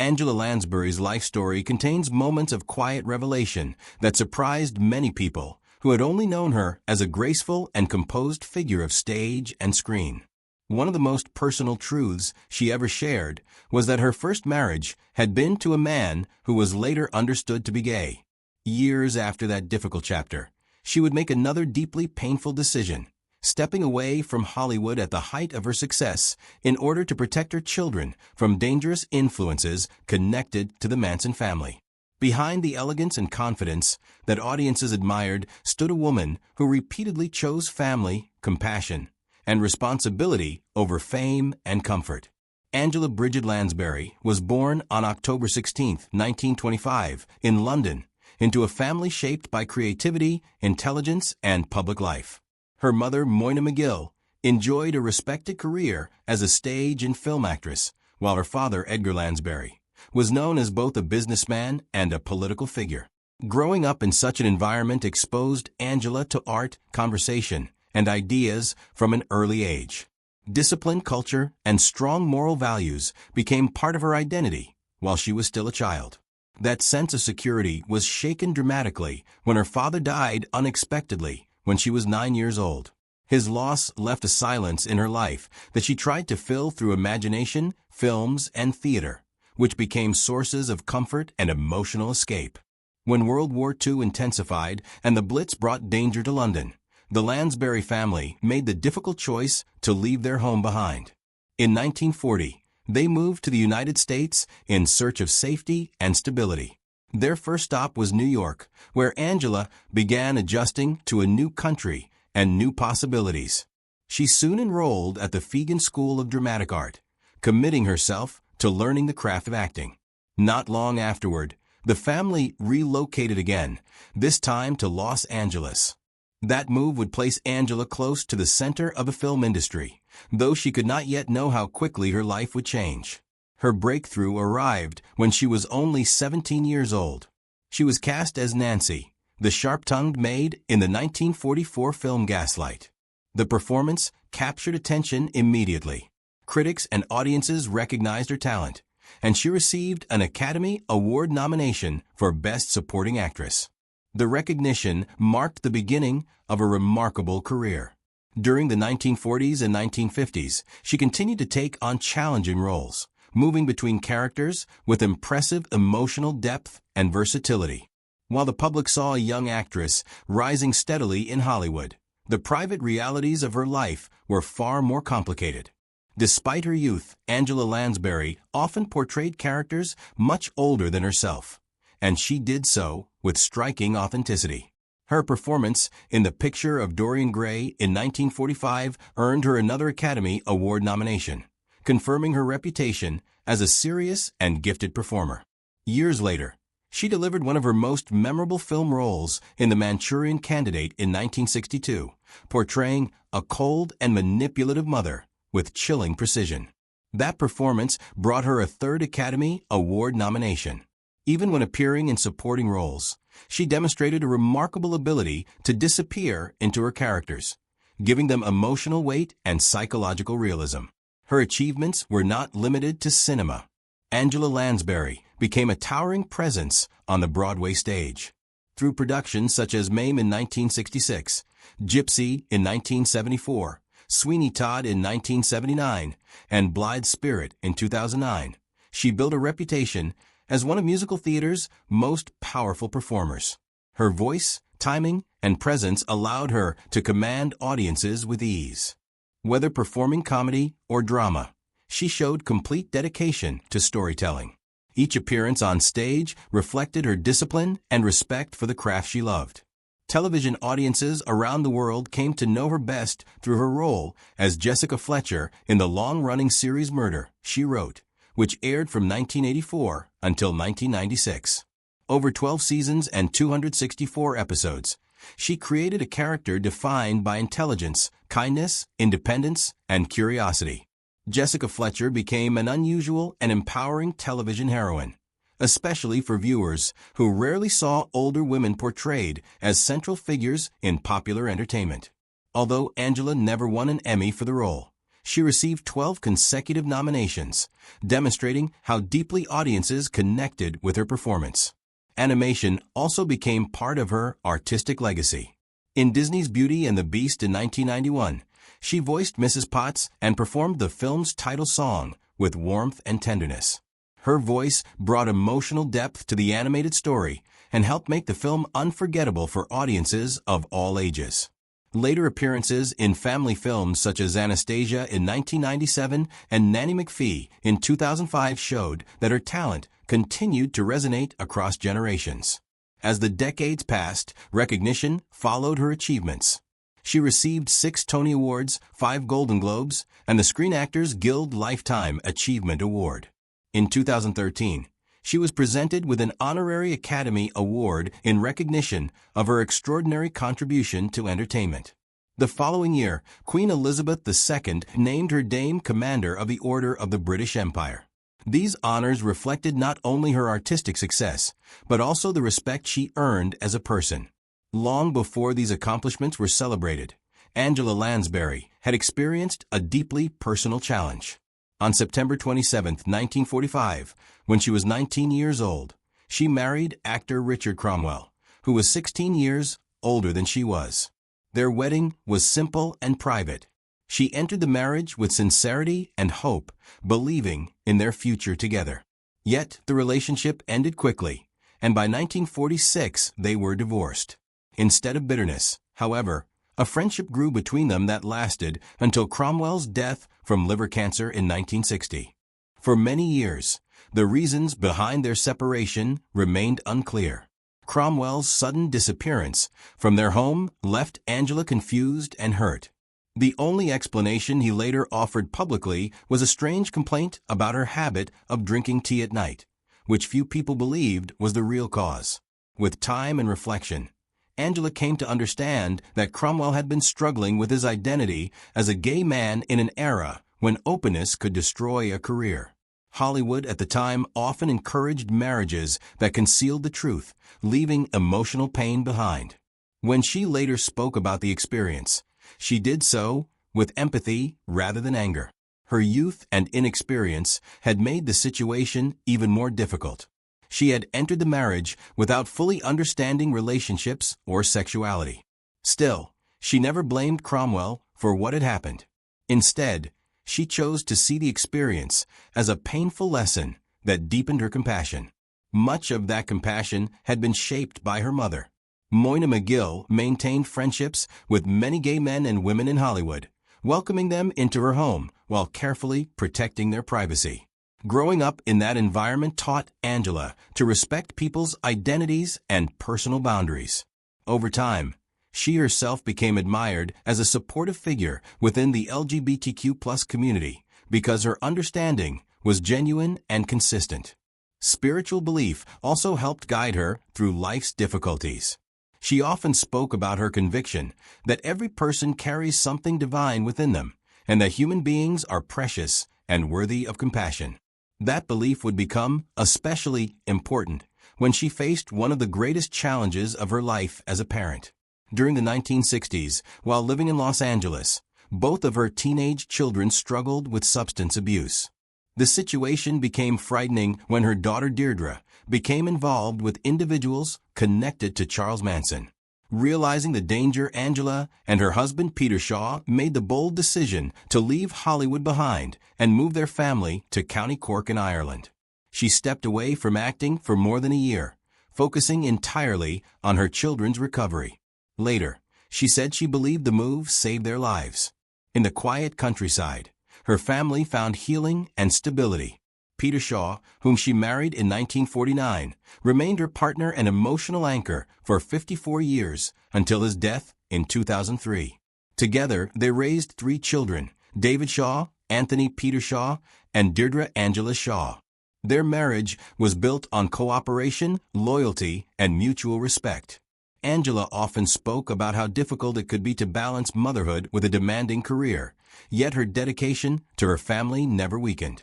Angela Lansbury's life story contains moments of quiet revelation that surprised many people who had only known her as a graceful and composed figure of stage and screen. One of the most personal truths she ever shared was that her first marriage had been to a man who was later understood to be gay. Years after that difficult chapter, she would make another deeply painful decision, stepping away from Hollywood at the height of her success in order to protect her children from dangerous influences connected to the Manson family. Behind the elegance and confidence that audiences admired stood a woman who repeatedly chose family, compassion, and responsibility over fame and comfort. Angela Bridget Lansbury was born on October 16, 1925, in London, into a family shaped by creativity, intelligence, and public life. Her mother, Moyna McGill, enjoyed a respected career as a stage and film actress, while her father, Edgar Lansbury, was known as both a businessman and a political figure. Growing up in such an environment exposed Angela to art, conversation, and ideas from an early age. Discipline, culture, and strong moral values became part of her identity while she was still a child. That sense of security was shaken dramatically when her father died unexpectedly when she was 9 years old. His loss left a silence in her life that she tried to fill through imagination, films, and theater, which became sources of comfort and emotional escape. When World War II intensified and the Blitz brought danger to London, the Lansbury family made the difficult choice to leave their home behind. In 1940, they moved to the United States in search of safety and stability. Their first stop was New York, where Angela began adjusting to a new country and new possibilities. She soon enrolled at the Fegan School of Dramatic Art, committing herself to learning the craft of acting. Not long afterward, the family relocated again, this time to Los Angeles. That move would place Angela close to the center of the film industry, though she could not yet know how quickly her life would change. Her breakthrough arrived when she was only 17 years old. She was cast as Nancy, the sharp-tongued maid in the 1944 film Gaslight. The performance captured attention immediately. Critics and audiences recognized her talent, and she received an Academy Award nomination for Best Supporting Actress. The recognition marked the beginning of a remarkable career. During the 1940s and 1950s, she continued to take on challenging roles, moving between characters with impressive emotional depth and versatility. While the public saw a young actress rising steadily in Hollywood, the private realities of her life were far more complicated. Despite her youth, Angela Lansbury often portrayed characters much older than herself, and she did so with striking authenticity. Her performance in The Picture of Dorian Gray in 1945 earned her another Academy Award nomination, confirming her reputation as a serious and gifted performer. Years later, she delivered one of her most memorable film roles in The Manchurian Candidate in 1962, portraying a cold and manipulative mother with chilling precision. That performance brought her a third Academy Award nomination. Even when appearing in supporting roles, she demonstrated a remarkable ability to disappear into her characters, giving them emotional weight and psychological realism. Her achievements were not limited to cinema. Angela Lansbury became a towering presence on the Broadway stage. Through productions such as Mame in 1966, Gypsy in 1974, Sweeney Todd in 1979, and Blithe Spirit in 2009, she built a reputation as one of musical theater's most powerful performers. Her voice, timing, and presence allowed her to command audiences with ease. Whether performing comedy or drama, she showed complete dedication to storytelling. Each appearance on stage reflected her discipline and respect for the craft she loved. Television audiences around the world came to know her best through her role as Jessica Fletcher in the long-running series Murder, She Wrote, which aired from 1984 until 1996. Over 12 seasons and 264 episodes, she created a character defined by intelligence, kindness, independence, and curiosity. Jessica Fletcher became an unusual and empowering television heroine, especially for viewers who rarely saw older women portrayed as central figures in popular entertainment. Although Angela never won an Emmy for the role, She received 12 consecutive nominations, demonstrating how deeply audiences connected with her performance. Animation also became part of her artistic legacy. In Disney's Beauty and the Beast in 1991, she voiced Mrs. Potts and performed the film's title song with warmth and tenderness. Her voice brought emotional depth to the animated story and helped make the film unforgettable for audiences of all ages. Later appearances in family films such as Anastasia in 1997 and Nanny McPhee in 2005 showed that her talent continued to resonate across generations. As the decades passed, recognition followed her achievements. She received 6 Tony Awards, 5 Golden Globes, and the Screen Actors Guild Lifetime Achievement Award. In 2013, she was presented with an Honorary Academy Award in recognition of her extraordinary contribution to entertainment. The following year, Queen Elizabeth II named her Dame Commander of the Order of the British Empire. These honors reflected not only her artistic success, but also the respect she earned as a person. Long before these accomplishments were celebrated, Angela Lansbury had experienced a deeply personal challenge. On September 27, 1945, when she was 19 years old, she married actor Richard Cromwell, who was 16 years older than she was. Their wedding was simple and private. She entered the marriage with sincerity and hope, believing in their future together. Yet the relationship ended quickly, and by 1946 they were divorced. Instead of bitterness, however, a friendship grew between them that lasted until Cromwell's death from liver cancer in 1960. For many years, the reasons behind their separation remained unclear. Cromwell's sudden disappearance from their home left Angela confused and hurt. The only explanation he later offered publicly was a strange complaint about her habit of drinking tea at night, which few people believed was the real cause. With time and reflection, Angela came to understand that Cromwell had been struggling with his identity as a gay man in an era when openness could destroy a career. Hollywood at the time often encouraged marriages that concealed the truth, leaving emotional pain behind. When she later spoke about the experience, she did so with empathy rather than anger. Her youth and inexperience had made the situation even more difficult. She had entered the marriage without fully understanding relationships or sexuality. Still, she never blamed Cromwell for what had happened. Instead, she chose to see the experience as a painful lesson that deepened her compassion. Much of that compassion had been shaped by her mother. Moyna McGill maintained friendships with many gay men and women in Hollywood, welcoming them into her home while carefully protecting their privacy. Growing up in that environment taught Angela to respect people's identities and personal boundaries. Over time, she herself became admired as a supportive figure within the LGBTQ+ community because her understanding was genuine and consistent. Spiritual belief also helped guide her through life's difficulties. She often spoke about her conviction that every person carries something divine within them, and that human beings are precious and worthy of compassion. That belief would become especially important when she faced one of the greatest challenges of her life as a parent. During the 1960s, while living in Los Angeles, both of her teenage children struggled with substance abuse. The situation became frightening when her daughter Deirdre became involved with individuals connected to Charles Manson. Realizing the danger, Angela and her husband Peter Shaw made the bold decision to leave Hollywood behind and move their family to County Cork in Ireland. She stepped away from acting for more than a year, focusing entirely on her children's recovery. Later, she said she believed the move saved their lives. In the quiet countryside, her family found healing and stability. Peter Shaw, whom she married in 1949, remained her partner and emotional anchor for 54 years until his death in 2003. Together, they raised 3 children, David Shaw, Anthony Peter Shaw, and Deirdre Angela Shaw. Their marriage was built on cooperation, loyalty, and mutual respect. Angela often spoke about how difficult it could be to balance motherhood with a demanding career, yet her dedication to her family never weakened.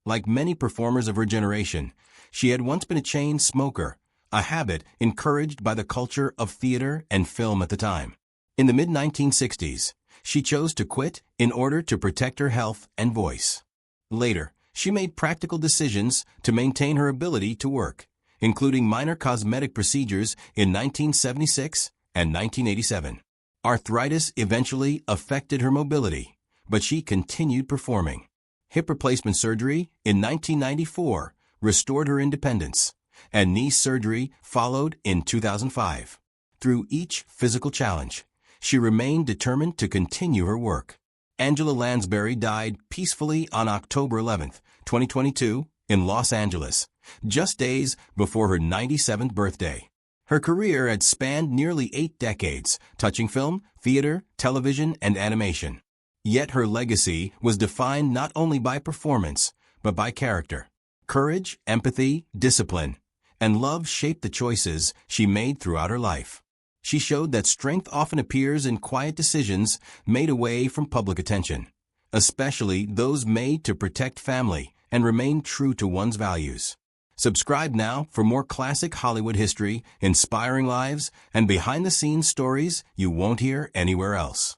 Like many performers of her generation, she had once been a chain smoker, a habit encouraged by the culture of theater and film at the time. In the mid-1960s, She chose to quit in order to protect her health and voice. Later, she made practical decisions to maintain her ability to work, including minor cosmetic procedures in 1976 and 1987. Arthritis eventually affected her mobility, but she continued performing. Hip replacement surgery in 1994 restored her independence, and knee surgery followed in 2005. Through each physical challenge, she remained determined to continue her work. Angela Lansbury died peacefully on October 11, 2022, in Los Angeles, just days before her 97th birthday. Her career had spanned nearly 8 decades, touching film, theater, television, and animation. Yet her legacy was defined not only by performance, but by character. Courage, empathy, discipline, and love shaped the choices she made throughout her life. She showed that strength often appears in quiet decisions made away from public attention, especially those made to protect family and remain true to one's values. Subscribe now for more classic Hollywood history, inspiring lives, and behind-the-scenes stories you won't hear anywhere else.